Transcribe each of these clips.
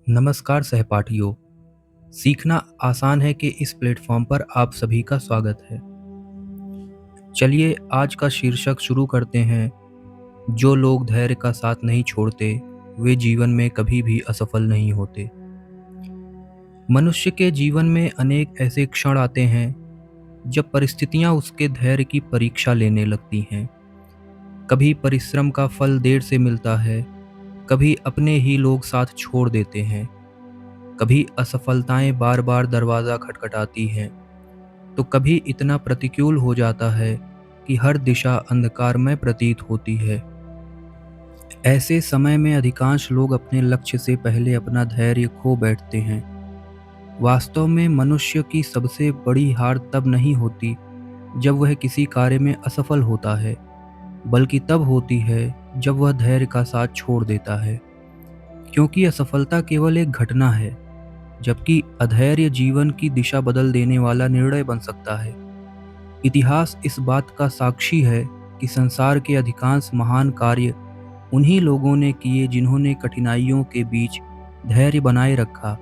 नमस्कार सहपाठियों। सीखना आसान है कि इस प्लेटफॉर्म पर आप सभी का स्वागत है। चलिए आज का शीर्षक शुरू करते हैं। जो लोग धैर्य का साथ नहीं छोड़ते, वे जीवन में कभी भी असफल नहीं होते। मनुष्य के जीवन में अनेक ऐसे क्षण आते हैं जब परिस्थितियां उसके धैर्य की परीक्षा लेने लगती हैं। कभी परिश्रम का फल देर से मिलता है, कभी अपने ही लोग साथ छोड़ देते हैं, कभी असफलताएं बार बार दरवाज़ा खटखटाती हैं, तो कभी इतना प्रतिकूल हो जाता है कि हर दिशा अंधकारमय प्रतीत होती है। ऐसे समय में अधिकांश लोग अपने लक्ष्य से पहले अपना धैर्य खो बैठते हैं। वास्तव में मनुष्य की सबसे बड़ी हार तब नहीं होती जब वह किसी कार्य में असफल होता है, बल्कि तब होती है जब वह धैर्य का साथ छोड़ देता है। क्योंकि असफलता केवल एक घटना है, जबकि अधैर्य जीवन की दिशा बदल देने वाला निर्णय बन सकता है। इतिहास इस बात का साक्षी है कि संसार के अधिकांश महान कार्य उन्हीं लोगों ने किए जिन्होंने कठिनाइयों के बीच धैर्य बनाए रखा।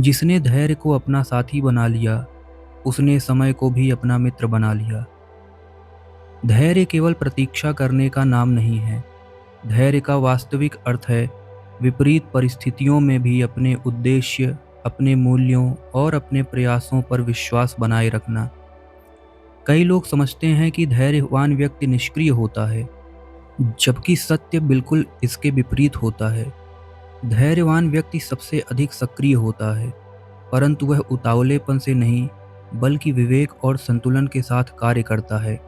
जिसने धैर्य को अपना साथी बना लिया, उसने समय को भी अपना मित्र बना लिया। धैर्य केवल प्रतीक्षा करने का नाम नहीं है। धैर्य का वास्तविक अर्थ है विपरीत परिस्थितियों में भी अपने उद्देश्य, अपने मूल्यों और अपने प्रयासों पर विश्वास बनाए रखना। कई लोग समझते हैं कि धैर्यवान व्यक्ति निष्क्रिय होता है, जबकि सत्य बिल्कुल इसके विपरीत होता है। धैर्यवान व्यक्ति सबसे अधिक सक्रिय होता है, परंतु वह उतावलेपन से नहीं, बल्कि विवेक और संतुलन के साथ कार्य करता है।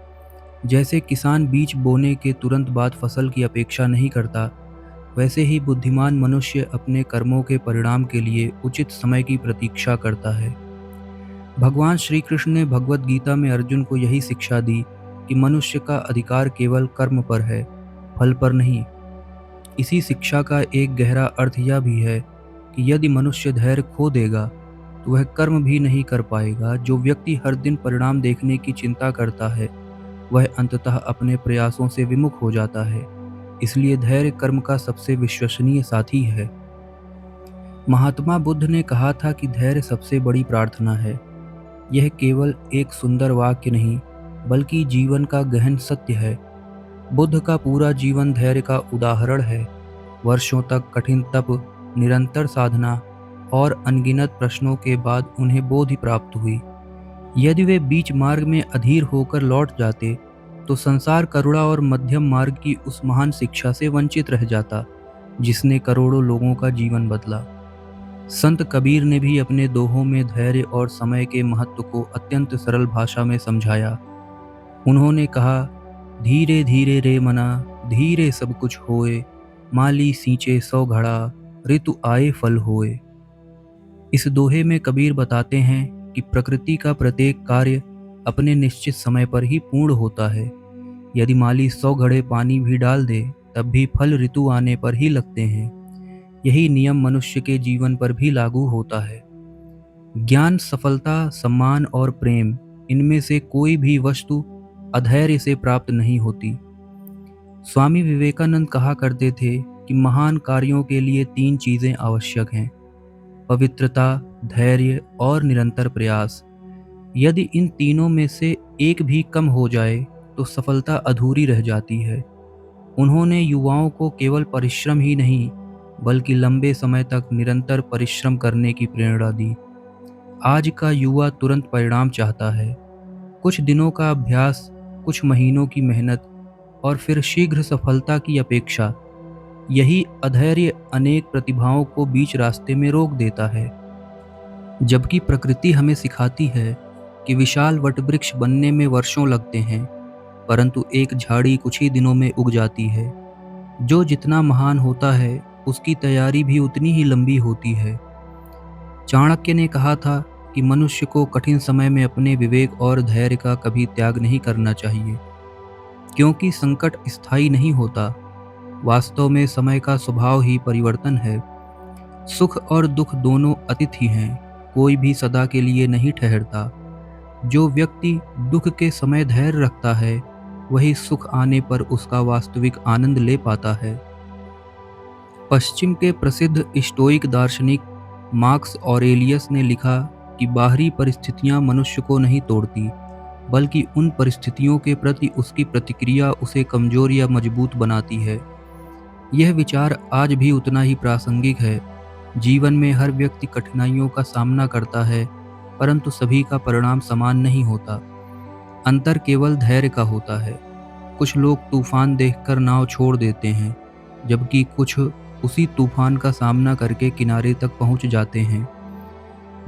जैसे किसान बीज बोने के तुरंत बाद फसल की अपेक्षा नहीं करता, वैसे ही बुद्धिमान मनुष्य अपने कर्मों के परिणाम के लिए उचित समय की प्रतीक्षा करता है। भगवान श्री कृष्ण ने भगवत गीता में अर्जुन को यही शिक्षा दी कि मनुष्य का अधिकार केवल कर्म पर है, फल पर नहीं। इसी शिक्षा का एक गहरा अर्थ यह भी है कि यदि मनुष्य धैर्य खो देगा तो वह कर्म भी नहीं कर पाएगा। जो व्यक्ति हर दिन परिणाम देखने की चिंता करता है, वह अंततः अपने प्रयासों से विमुख हो जाता है। इसलिए धैर्य कर्म का सबसे विश्वसनीय साथी है। महात्मा बुद्ध ने कहा था कि धैर्य सबसे बड़ी प्रार्थना है। यह केवल एक सुंदर वाक्य नहीं, बल्कि जीवन का गहन सत्य है। बुद्ध का पूरा जीवन धैर्य का उदाहरण है। वर्षों तक कठिन तप, निरंतर साधना और अनगिनत प्रश्नों के बाद उन्हें बोधि प्राप्त हुई। यदि वे बीच मार्ग में अधीर होकर लौट जाते, तो संसार करुणा और मध्यम मार्ग की उस महान शिक्षा से वंचित रह जाता, जिसने करोड़ों लोगों का जीवन बदला। संत कबीर ने भी अपने दोहों में धैर्य और समय के महत्व को अत्यंत सरल भाषा में समझाया। उन्होंने कहा, धीरे धीरे रे मना, धीरे सब कुछ होए, माली सींचे सौ घड़ा, ऋतु आए फल होए। इस दोहे में कबीर बताते हैं कि प्रकृति का प्रत्येक कार्य अपने निश्चित समय पर ही पूर्ण होता है। यदि माली 100 घड़े पानी भी डाल दे, तब भी फल ऋतु आने पर ही लगते हैं। यही नियम मनुष्य के जीवन पर भी लागू होता है। ज्ञान, सफलता, सम्मान और प्रेम, इनमें से कोई भी वस्तु अधैर्य से प्राप्त नहीं होती। स्वामी विवेकानंद कहा करते थे कि महान कार्यों के लिए 3 चीजें आवश्यक हैं: पवित्रता, धैर्य और निरंतर प्रयास। यदि इन तीनों में से एक भी कम हो जाए तो सफलता अधूरी रह जाती है। उन्होंने युवाओं को केवल परिश्रम ही नहीं, बल्कि लंबे समय तक निरंतर परिश्रम करने की प्रेरणा दी। आज का युवा तुरंत परिणाम चाहता है। कुछ दिनों का अभ्यास, कुछ महीनों की मेहनत और फिर शीघ्र सफलता की अपेक्षा। यही अधैर्य अनेक प्रतिभाओं को बीच रास्ते में रोक देता है। जबकि प्रकृति हमें सिखाती है कि विशाल वटवृक्ष बनने में वर्षों लगते हैं, परंतु एक झाड़ी कुछ ही दिनों में उग जाती है। जो जितना महान होता है, उसकी तैयारी भी उतनी ही लंबी होती है। चाणक्य ने कहा था कि मनुष्य को कठिन समय में अपने विवेक और धैर्य का कभी त्याग नहीं करना चाहिए, क्योंकि संकट स्थायी नहीं होता। वास्तव में समय का स्वभाव ही परिवर्तन है। सुख और दुख दोनों अतिथि हैं, कोई भी सदा के लिए नहीं ठहरता। जो व्यक्ति दुख के समय धैर्य रखता है, वही सुख आने पर उसका वास्तविक आनंद ले पाता है। पश्चिम के प्रसिद्ध स्टोइक दार्शनिक मार्क्स ऑरेलियस ने लिखा कि बाहरी परिस्थितियां मनुष्य को नहीं तोड़ती, बल्कि उन परिस्थितियों के प्रति उसकी प्रतिक्रिया उसे कमजोर या मजबूत बनाती है। यह विचार आज भी उतना ही प्रासंगिक है। जीवन में हर व्यक्ति कठिनाइयों का सामना करता है, परंतु सभी का परिणाम समान नहीं होता। अंतर केवल धैर्य का होता है। कुछ लोग तूफान देखकर नाव छोड़ देते हैं, जबकि कुछ उसी तूफान का सामना करके किनारे तक पहुंच जाते हैं।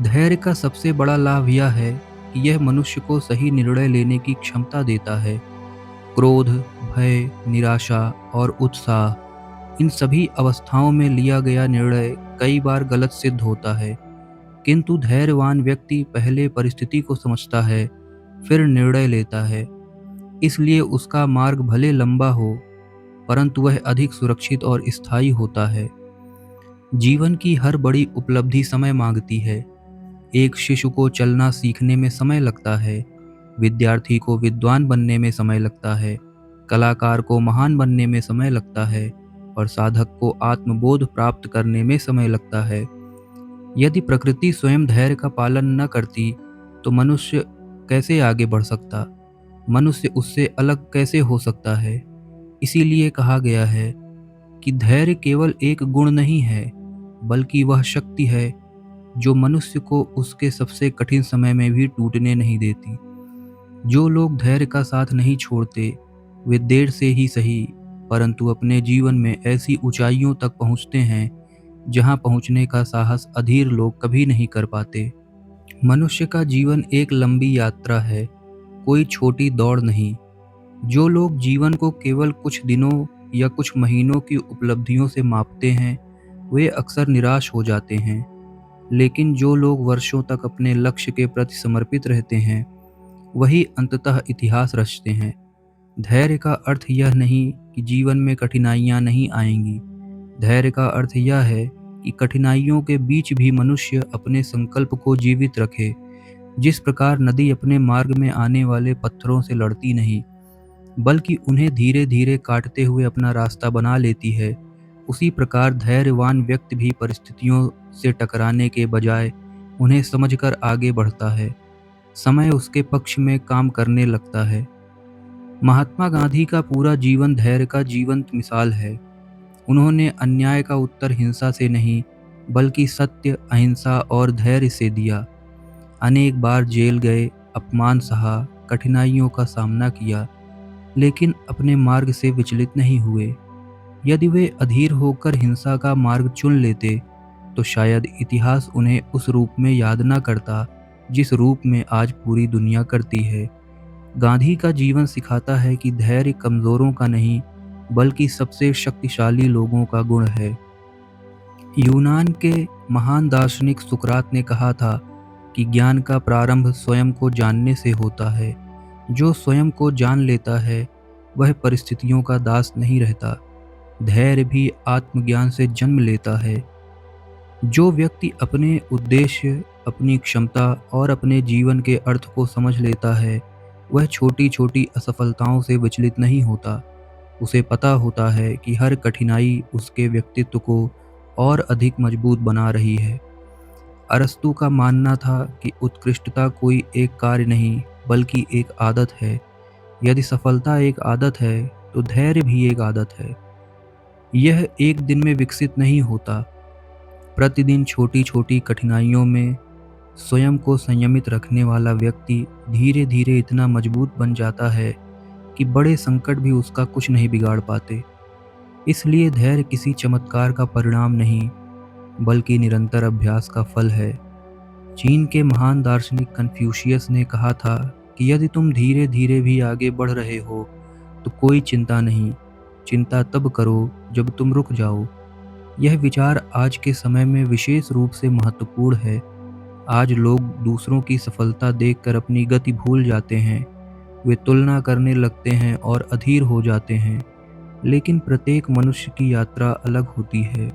धैर्य का सबसे बड़ा लाभ यह है कि यह मनुष्य को सही निर्णय लेने की क्षमता देता है। क्रोध, भय, निराशा और उत्साह, इन सभी अवस्थाओं में लिया गया निर्णय कई बार गलत सिद्ध होता है, किंतु धैर्यवान व्यक्ति पहले परिस्थिति को समझता है, फिर निर्णय लेता है। इसलिए उसका मार्ग भले लंबा हो, परंतु वह अधिक सुरक्षित और स्थायी होता है। जीवन की हर बड़ी उपलब्धि समय मांगती है। एक शिशु को चलना सीखने में समय लगता है, विद्यार्थी को विद्वान बनने में समय लगता है, कलाकार को महान बनने में समय लगता है और साधक को आत्मबोध प्राप्त करने में समय लगता है। यदि प्रकृति स्वयं धैर्य का पालन न करती तो मनुष्य कैसे आगे बढ़ सकता? मनुष्य उससे अलग कैसे हो सकता है? इसीलिए कहा गया है कि धैर्य केवल एक गुण नहीं है, बल्कि वह शक्ति है जो मनुष्य को उसके सबसे कठिन समय में भी टूटने नहीं देती। जो लोग धैर्य का साथ नहीं छोड़ते, वे देर से ही सही, परंतु अपने जीवन में ऐसी ऊंचाइयों तक पहुंचते हैं जहां पहुंचने का साहस अधीर लोग कभी नहीं कर पाते। मनुष्य का जीवन एक लंबी यात्रा है, कोई छोटी दौड़ नहीं। जो लोग जीवन को केवल कुछ दिनों या कुछ महीनों की उपलब्धियों से मापते हैं, वे अक्सर निराश हो जाते हैं। लेकिन जो लोग वर्षों तक अपने लक्ष्य के प्रति समर्पित रहते हैं, वही अंततः इतिहास रचते हैं। धैर्य का अर्थ यह नहीं कि जीवन में कठिनाइयां नहीं आएंगी। धैर्य का अर्थ यह है कि कठिनाइयों के बीच भी मनुष्य अपने संकल्प को जीवित रखे। जिस प्रकार नदी अपने मार्ग में आने वाले पत्थरों से लड़ती नहीं, बल्कि उन्हें धीरे धीरे काटते हुए अपना रास्ता बना लेती है, उसी प्रकार धैर्यवान व्यक्ति भी परिस्थितियों से टकराने के बजाय उन्हें समझकर आगे बढ़ता है। समय उसके पक्ष में काम करने लगता है। महात्मा गांधी का पूरा जीवन धैर्य का जीवंत मिसाल है। उन्होंने अन्याय का उत्तर हिंसा से नहीं, बल्कि सत्य, अहिंसा और धैर्य से दिया। अनेक बार जेल गए, अपमान सहा, कठिनाइयों का सामना किया, लेकिन अपने मार्ग से विचलित नहीं हुए। यदि वे अधीर होकर हिंसा का मार्ग चुन लेते, तो शायद इतिहास उन्हें उस रूप में याद न करता जिस रूप में आज पूरी दुनिया करती है। गांधी का जीवन सिखाता है कि धैर्य कमजोरों का नहीं, बल्कि सबसे शक्तिशाली लोगों का गुण है। यूनान के महान दार्शनिक सुकरात ने कहा था कि ज्ञान का प्रारंभ स्वयं को जानने से होता है। जो स्वयं को जान लेता है, वह परिस्थितियों का दास नहीं रहता। धैर्य भी आत्मज्ञान से जन्म लेता है। जो व्यक्ति अपने उद्देश्य, अपनी क्षमता और अपने जीवन के अर्थ को समझ लेता है, वह छोटी छोटी असफलताओं से विचलित नहीं होता। उसे पता होता है कि हर कठिनाई उसके व्यक्तित्व को और अधिक मजबूत बना रही है। अरस्तू का मानना था कि उत्कृष्टता कोई एक कार्य नहीं, बल्कि एक आदत है। यदि सफलता एक आदत है, तो धैर्य भी एक आदत है। यह एक दिन में विकसित नहीं होता। प्रतिदिन छोटी छोटी कठिनाइयों में स्वयं को संयमित रखने वाला व्यक्ति धीरे धीरे इतना मजबूत बन जाता है कि बड़े संकट भी उसका कुछ नहीं बिगाड़ पाते। इसलिए धैर्य किसी चमत्कार का परिणाम नहीं, बल्कि निरंतर अभ्यास का फल है। चीन के महान दार्शनिक कन्फ्यूशियस ने कहा था कि यदि तुम धीरे धीरे भी आगे बढ़ रहे हो, तो कोई चिंता नहीं। चिंता तब करो जब तुम रुक जाओ। यह विचार आज के समय में विशेष रूप से महत्वपूर्ण है। आज लोग दूसरों की सफलता देखकर अपनी गति भूल जाते हैं। वे तुलना करने लगते हैं और अधीर हो जाते हैं। लेकिन प्रत्येक मनुष्य की यात्रा अलग होती है।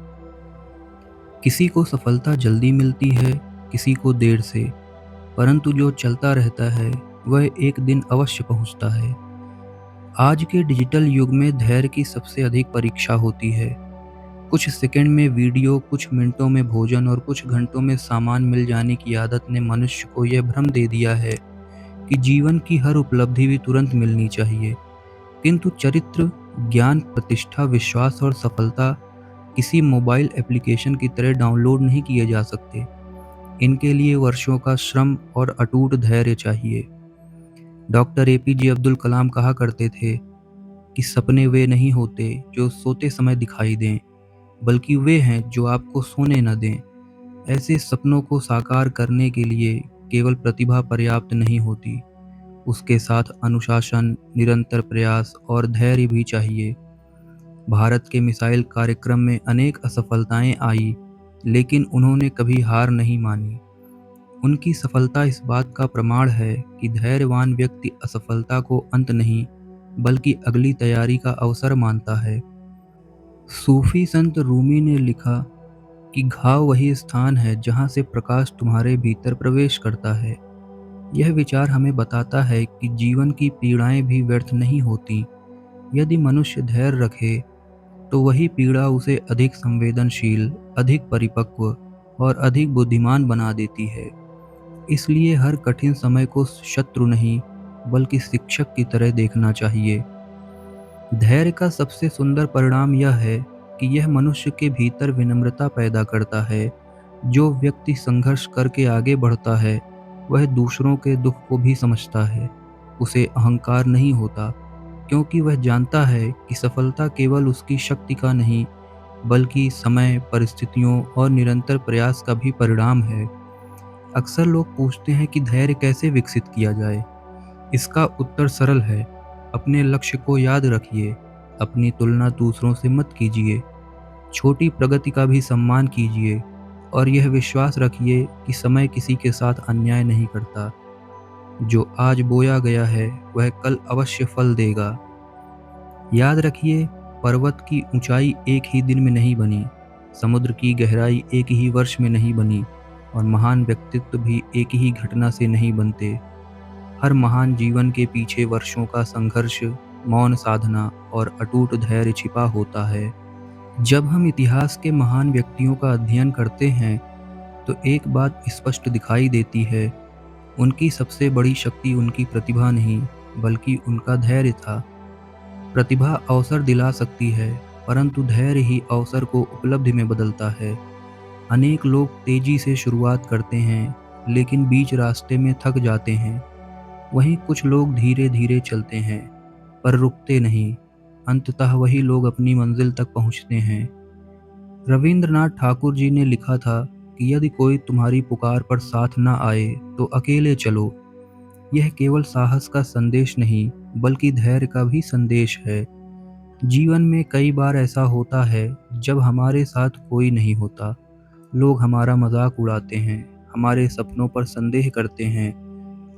किसी को सफलता जल्दी मिलती है, किसी को देर से, परंतु जो चलता रहता है वह एक दिन अवश्य पहुंचता है। आज के डिजिटल युग में धैर्य की सबसे अधिक परीक्षा होती है। कुछ सेकंड में वीडियो, कुछ मिनटों में भोजन और कुछ घंटों में सामान मिल जाने की आदत ने मनुष्य को यह भ्रम दे दिया है कि जीवन की हर उपलब्धि भी तुरंत मिलनी चाहिए। किंतु चरित्र, ज्ञान, प्रतिष्ठा, विश्वास और सफलता किसी मोबाइल एप्लीकेशन की तरह डाउनलोड नहीं किए जा सकते। इनके लिए वर्षों का श्रम और अटूट धैर्य चाहिए। डॉक्टर एपीजे अब्दुल कलाम कहा करते थे कि सपने वे नहीं होते जो सोते समय दिखाई दें, बल्कि वे हैं जो आपको सोने न दें। ऐसे सपनों को साकार करने के लिए केवल प्रतिभा पर्याप्त नहीं होती, उसके साथ अनुशासन, निरंतर प्रयास और धैर्य भी चाहिए। भारत के मिसाइल कार्यक्रम में अनेक असफलताएं आई, लेकिन उन्होंने कभी हार नहीं मानी। उनकी सफलता इस बात का प्रमाण है कि धैर्यवान व्यक्ति असफलता को अंत नहीं, बल्कि अगली तैयारी का अवसर मानता है। सूफी संत रूमी ने लिखा कि घाव वही स्थान है जहाँ से प्रकाश तुम्हारे भीतर प्रवेश करता है। यह विचार हमें बताता है कि जीवन की पीड़ाएं भी व्यर्थ नहीं होती। यदि मनुष्य धैर्य रखे तो वही पीड़ा उसे अधिक संवेदनशील, अधिक परिपक्व और अधिक बुद्धिमान बना देती है। इसलिए हर कठिन समय को शत्रु नहीं, बल्कि शिक्षक की तरह देखना चाहिए। धैर्य का सबसे सुंदर परिणाम यह है कि यह मनुष्य के भीतर विनम्रता पैदा करता है। जो व्यक्ति संघर्ष करके आगे बढ़ता है, वह दूसरों के दुख को भी समझता है। उसे अहंकार नहीं होता, क्योंकि वह जानता है कि सफलता केवल उसकी शक्ति का नहीं, बल्कि समय, परिस्थितियों और निरंतर प्रयास का भी परिणाम है। अक्सर लोग पूछते हैं कि धैर्य कैसे विकसित किया जाए। इसका उत्तर सरल है। अपने लक्ष्य को याद रखिए, अपनी तुलना दूसरों से मत कीजिए, छोटी प्रगति का भी सम्मान कीजिए और यह विश्वास रखिए कि समय किसी के साथ अन्याय नहीं करता। जो आज बोया गया है वह कल अवश्य फल देगा। याद रखिए, पर्वत की ऊंचाई एक ही दिन में नहीं बनी, समुद्र की गहराई एक ही वर्ष में नहीं बनी और महान व्यक्तित्व भी एक ही घटना से नहीं बनते। हर महान जीवन के पीछे वर्षों का संघर्ष, मौन साधना और अटूट धैर्य छिपा होता है। जब हम इतिहास के महान व्यक्तियों का अध्ययन करते हैं तो एक बात स्पष्ट दिखाई देती है। उनकी सबसे बड़ी शक्ति उनकी प्रतिभा नहीं, बल्कि उनका धैर्य था। प्रतिभा अवसर दिला सकती है, परंतु धैर्य ही अवसर को उपलब्धि में बदलता है। अनेक लोग तेजी से शुरुआत करते हैं, लेकिन बीच रास्ते में थक जाते हैं। वहीं कुछ लोग धीरे धीरे चलते हैं, पर रुकते नहीं। अंततः वही लोग अपनी मंजिल तक पहुंचते हैं। रविंद्रनाथ ठाकुर जी ने लिखा था कि यदि कोई तुम्हारी पुकार पर साथ न आए तो अकेले चलो। यह केवल साहस का संदेश नहीं, बल्कि धैर्य का भी संदेश है। जीवन में कई बार ऐसा होता है जब हमारे साथ कोई नहीं होता। लोग हमारा मजाक उड़ाते हैं, हमारे सपनों पर संदेह करते हैं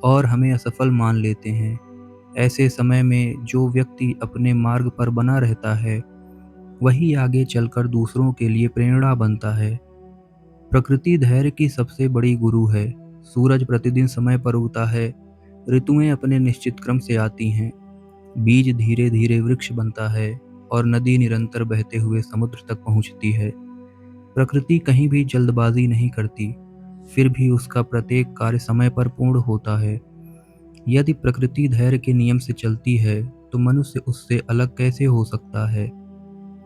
और हमें असफल मान लेते हैं। ऐसे समय में जो व्यक्ति अपने मार्ग पर बना रहता है, वही आगे चलकर दूसरों के लिए प्रेरणा बनता है। प्रकृति धैर्य की सबसे बड़ी गुरु है। सूरज प्रतिदिन समय पर उगता है, ऋतुएं अपने निश्चित क्रम से आती हैं, बीज धीरे धीरे वृक्ष बनता है और नदी निरंतर बहते हुए समुद्र तक पहुंचती है। प्रकृति कहीं भी जल्दबाजी नहीं करती, फिर भी उसका प्रत्येक कार्य समय पर पूर्ण होता है। यदि प्रकृति धैर्य के नियम से चलती है, तो मनुष्य उससे अलग कैसे हो सकता है।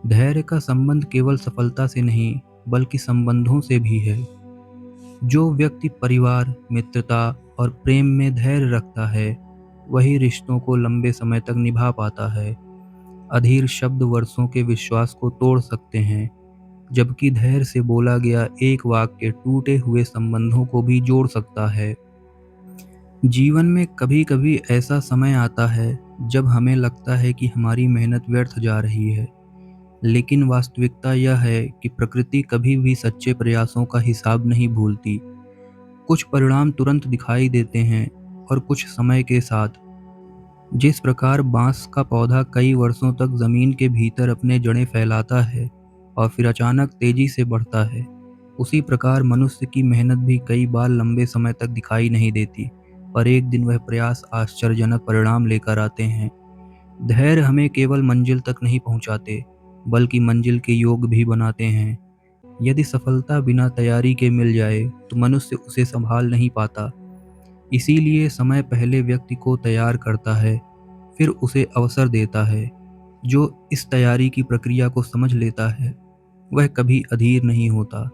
धैर्य का संबंध केवल सफलता से नहीं, बल्कि संबंधों से भी है। जो व्यक्ति परिवार, मित्रता और प्रेम में धैर्य रखता है, वही रिश्तों को लंबे समय तक निभा पाता है। अधीर शब्द वर्षों के विश्वास को तोड़ सकते हैं, जबकि धैर्य से बोला गया एक वाक्य टूटे हुए संबंधों को भी जोड़ सकता है। जीवन में कभी कभी ऐसा समय आता है जब हमें लगता है कि हमारी मेहनत व्यर्थ जा रही है, लेकिन वास्तविकता यह है कि प्रकृति कभी भी सच्चे प्रयासों का हिसाब नहीं भूलती। कुछ परिणाम तुरंत दिखाई देते हैं और कुछ समय के साथ। जिस प्रकार बांस का पौधा कई वर्षों तक जमीन के भीतर अपने जड़ें फैलाता है और फिर अचानक तेजी से बढ़ता है, उसी प्रकार मनुष्य की मेहनत भी कई बार लंबे समय तक दिखाई नहीं देती, पर एक दिन वह प्रयास आश्चर्यजनक परिणाम लेकर आते हैं। धैर्य हमें केवल मंजिल तक नहीं पहुंचाते, बल्कि मंजिल के योग भी बनाते हैं। यदि सफलता बिना तैयारी के मिल जाए तो मनुष्य उसे संभाल नहीं पाता। इसीलिए समय पहले व्यक्ति को तैयार करता है, फिर उसे अवसर देता है। जो इस तैयारी की प्रक्रिया को समझ लेता है वह कभी अधीर नहीं होता।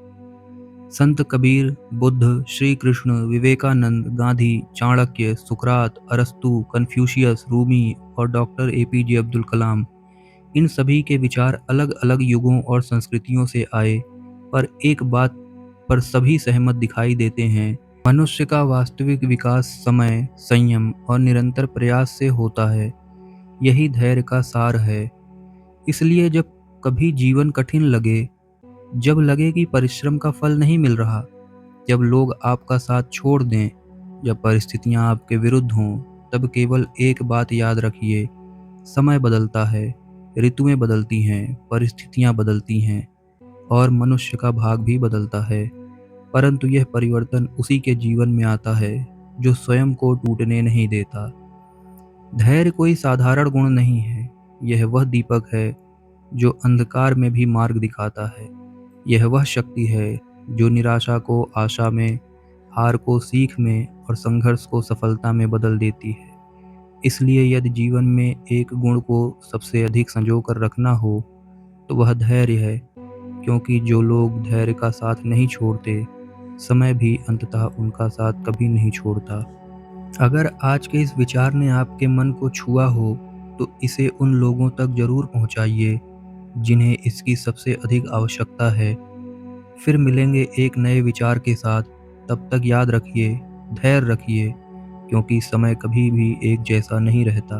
संत कबीर, बुद्ध, श्री कृष्ण, विवेकानंद, गांधी, चाणक्य, सुकरात, अरस्तु, कन्फ्यूशियस, रूमी और डॉक्टर एपीजे अब्दुल कलाम, इन सभी के विचार अलग अलग युगों और संस्कृतियों से आए, पर एक बात पर सभी सहमत दिखाई देते हैं। मनुष्य का वास्तविक विकास समय, संयम और निरंतर प्रयास से होता है। यही धैर्य का सार है। इसलिए जब कभी जीवन कठिन लगे, जब लगे कि परिश्रम का फल नहीं मिल रहा, जब लोग आपका साथ छोड़ दें, जब परिस्थितियां आपके विरुद्ध हों, तब केवल एक बात याद रखिए, समय बदलता है, ऋतुएं बदलती हैं, परिस्थितियां बदलती हैं और मनुष्य का भाग भी बदलता है। परंतु यह परिवर्तन उसी के जीवन में आता है जो स्वयं को टूटने नहीं देता। धैर्य कोई साधारण गुण नहीं है, यह वह दीपक है जो अंधकार में भी मार्ग दिखाता है। यह वह शक्ति है जो निराशा को आशा में, हार को सीख में और संघर्ष को सफलता में बदल देती है। इसलिए यदि जीवन में एक गुण को सबसे अधिक संजो कर रखना हो तो वह धैर्य है, क्योंकि जो लोग धैर्य का साथ नहीं छोड़ते, समय भी अंततः उनका साथ कभी नहीं छोड़ता। अगर आज के इस विचार ने आपके मन को छुआ हो तो इसे उन लोगों तक जरूर पहुंचाइए जिन्हें इसकी सबसे अधिक आवश्यकता है। फिर मिलेंगे एक नए विचार के साथ। तब तक याद रखिए, धैर्य रखिए, क्योंकि समय कभी भी एक जैसा नहीं रहता।